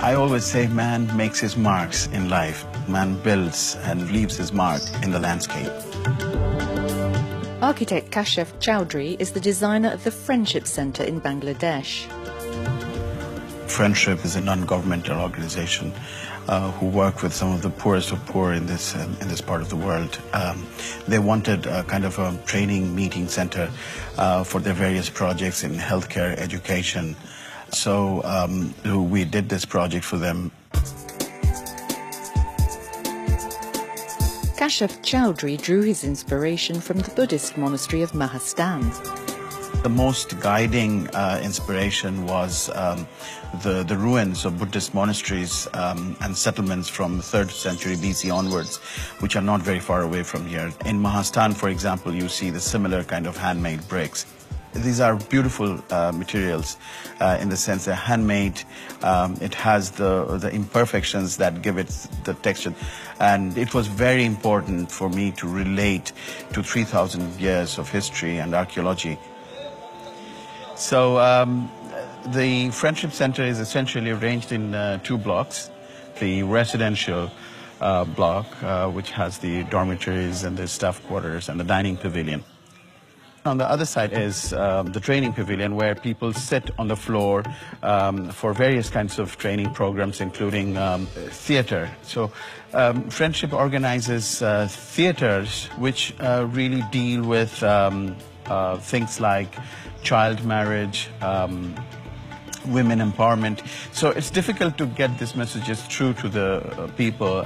I always say man makes his marks in life. Man builds and leaves his mark in the landscape. Architect Kashif Chowdhury is the designer of the Friendship Centre in Bangladesh. Friendship is a non-governmental organization who work with some of the poorest of poor in this part of the world. They wanted a kind of a training meeting center for their various projects in healthcare, education. So we did this project for them. Kashif Chowdhury drew his inspiration from the Buddhist monastery of Mahastan. The most guiding inspiration was the ruins of Buddhist monasteries and settlements from the 3rd century BC onwards, which are not very far away from here. In Mahastan, for example, you see the similar kind of handmade bricks. These are beautiful materials in the sense they're handmade. It has the imperfections that give it the texture. And it was very important for me to relate to 3,000 years of history and archaeology. So the Friendship Center is essentially arranged in 2 blocks. The residential block, which has the dormitories and the staff quarters and the dining pavilion. On the other side is the training pavilion, where people sit on the floor for various kinds of training programs, including theater. So Friendship organizes theaters which really deal with things like child marriage, women empowerment. So it's difficult to get these messages through to the people.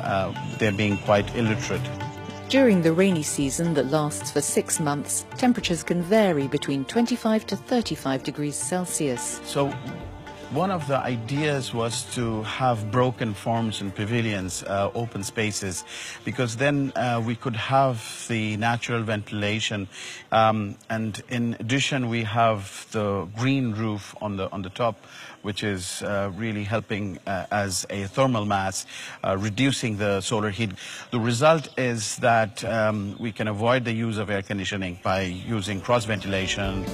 They're being quite illiterate. During the rainy season that lasts for 6 months, temperatures can vary between 25 to 35 degrees Celsius. So one of the ideas was to have broken forms and pavilions, open spaces, because then we could have the natural ventilation. And in addition, we have the green roof on the top, which is really helping as a thermal mass, reducing the solar heat. The result is that we can avoid the use of air conditioning by using cross ventilation.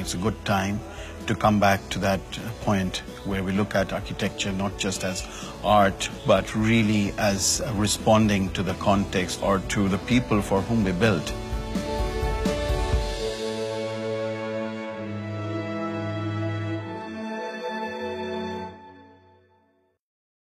It's a good time to come back to that point where we look at architecture not just as art, but really as responding to the context or to the people for whom we build.